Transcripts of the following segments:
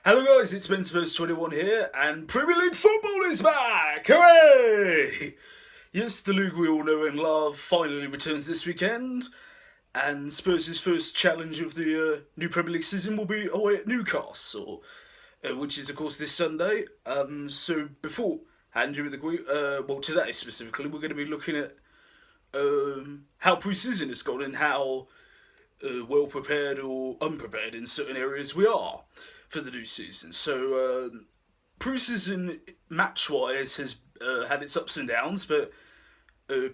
Hello guys, it's Ben Spurs 21 here, and Premier League football is back! Hooray! Yes, the league we all know and love finally returns this weekend, and Spurs' first challenge of the new Premier League season will be away at Newcastle, which is of course this Sunday. So before handing you the today specifically, we're going to be looking at how pre-season has gone and how well prepared or unprepared in certain areas we are for the new season. So pre-season match-wise has had its ups and downs, but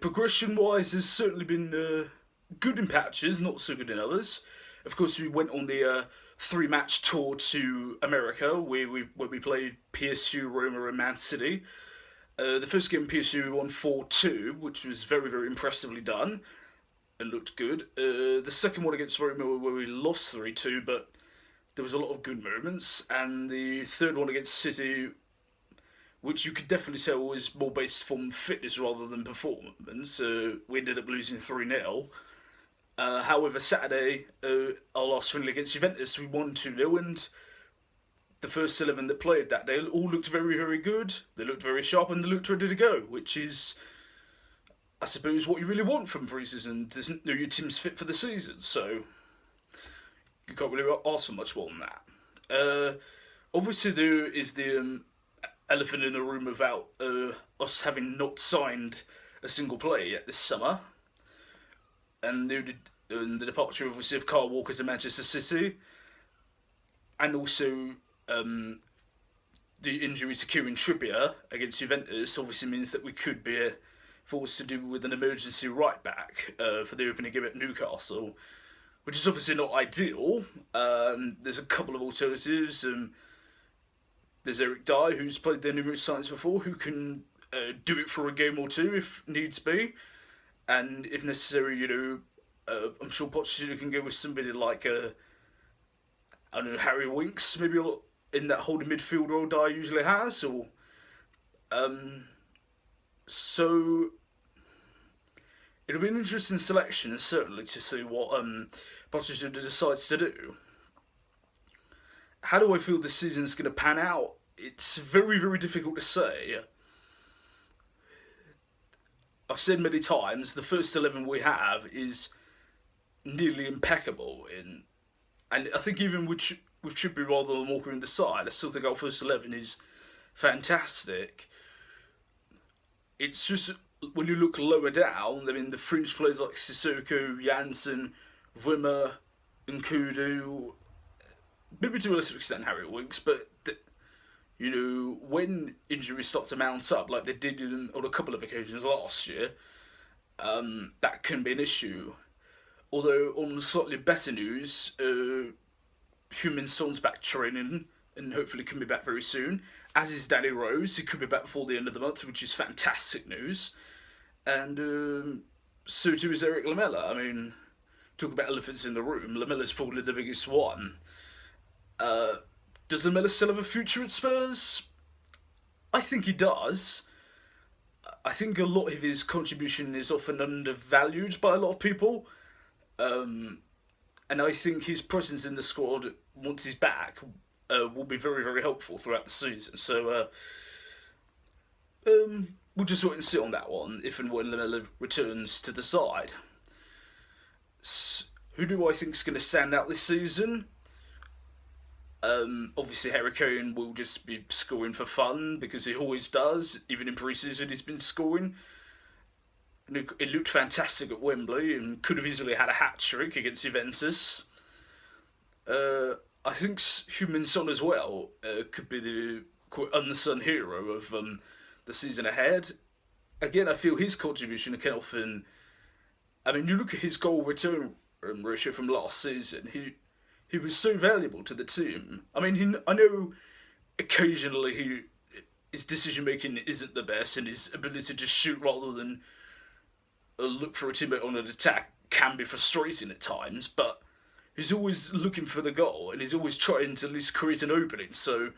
progression-wise has certainly been good in patches, not so good in others. Of course, we went on the three-match tour to America, where we played PSU, Roma, and Man City. The first game PSU won 4-2, which was very, very impressively done and looked good. The second one against Roma, where we lost 3-2, but there was a lot of good moments. And the third one against City, which you could definitely tell was more based from fitness rather than performance. We ended up losing 3-0. However, Saturday, our last friendly against Juventus, we won 2-0, and the first 11 that played that day all looked very, very good. They looked very sharp and they looked ready to go, which is, I suppose, what you really want from pre-season. Doesn't know your team's fit for the season, so you can't really ask for much more than that. Obviously, there is the elephant in the room about us having not signed a single player yet this summer, and the departure, obviously, of Kyle Walker to Manchester City, and also the injury to Kieran Trippier against Juventus obviously means that we could be forced to do with an emergency right back for the opening game at Newcastle, which is obviously not ideal. There's a couple of alternatives. There's Eric Dyer, who's played there numerous times before, who can do it for a game or two if needs be, and if necessary, I'm sure Pochettino can go with somebody like I don't know, Harry Winks, maybe in that holding midfield role Dyer usually has, or so it'll be an interesting selection, certainly, to see what Pochettino decides to do. How do I feel this season's going to pan out? It's very, very difficult to say. I've said many times, the first 11 we have is nearly impeccable. And I think even with Trippier rather than Walker in the side, I still think our first 11 is fantastic. It's just, when you look lower down, I mean, the fringe players like Sissoko, Janssen, Rimmer, and Kudu, maybe to a lesser extent Harry Winks, but when injuries start to mount up, like they did on a couple of occasions last year, that can be an issue. Although, on slightly better news, Heung-min Son's back training and hopefully can be back very soon, as is Danny Rose. He could be back before the end of the month, which is fantastic news. And so too is Eric Lamela. I mean, talk about elephants in the room. Lamela's probably the biggest one. Does Lamela still have a future at Spurs? I think he does. I think a lot of his contribution is often undervalued by a lot of people. And I think his presence in the squad, once he's back, will be very, very helpful throughout the season. So we'll just wait and see on that one, if and when Lamela returns to the side. Who do I think is going to stand out this season? Obviously, Harry Kane will just be scoring for fun, because he always does. Even in pre-season, he's been scoring. It looked fantastic at Wembley and could have easily had a hat-trick against Juventus. I think Heung-min Son as well could be the quote unsung hero of the season ahead. Again, I feel his contribution can often... I mean, you look at his goal return ratio from last season, he was so valuable to the team. I mean, I know occasionally his decision making isn't the best, and his ability to just shoot rather than look for a teammate on an attack can be frustrating at times, but he's always looking for the goal, and he's always trying to at least create an opening. So,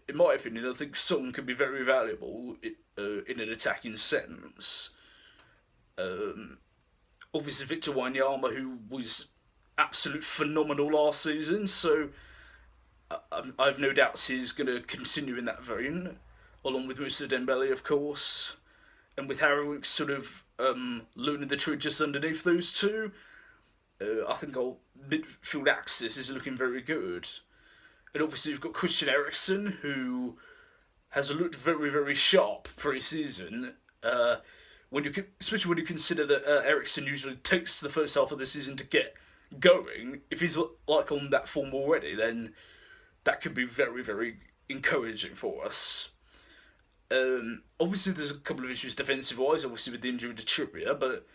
in my opinion, I think Son can be very valuable in an attacking sense. Obviously, Victor Wanyama, who was absolute phenomenal last season, so I've no doubts he's going to continue in that vein, along with Moussa Dembele, of course, and with Harry Winks sort of learning the tree just underneath those two. I think our midfield axis is looking very good. And obviously, you've got Christian Eriksen, who has looked very, very sharp pre-season. Especially when you consider that Eriksen usually takes the first half of the season to get going. If he's like on that form already, then that could be very, very encouraging for us. Obviously, there's a couple of issues defensive-wise, obviously with the injury to Trippier, but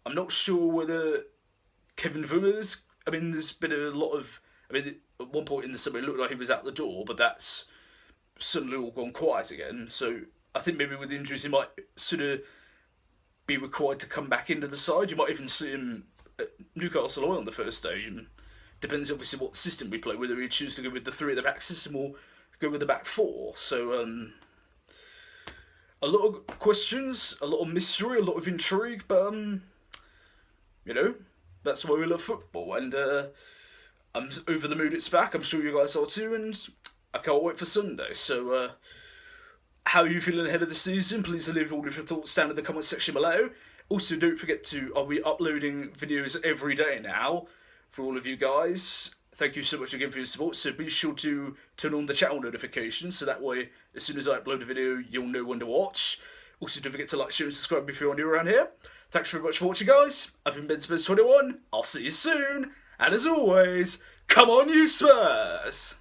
I'm not sure whether Kevin Vummers. I mean, there's been a lot of. I mean, at one point in the summer, it looked like he was out the door, but that's suddenly all gone quiet again. So I think maybe with injuries, he might sort of be required to come back into the side. You might even see him at Newcastle away on the first day. And depends obviously what system we play, whether we choose to go with the three at the back system or go with the back four. So a lot of questions, a lot of mystery, a lot of intrigue, but that's why we love football. And I'm over the mood it's back. I'm sure you guys are too, and I can't wait for Sunday. So, how are you feeling ahead of the season? Please leave all of your thoughts down in the comment section below. Also, don't forget to, are we uploading videos every day now for all of you guys? Thank you so much again for your support. So be sure to turn on the channel notifications, so that way, as soon as I upload a video, you'll know when to watch. Also, don't forget to like, share, and subscribe if you're new around here. Thanks very much for watching, guys. I've been Ben Spurs21. I'll see you soon. And as always, come on, you Spurs!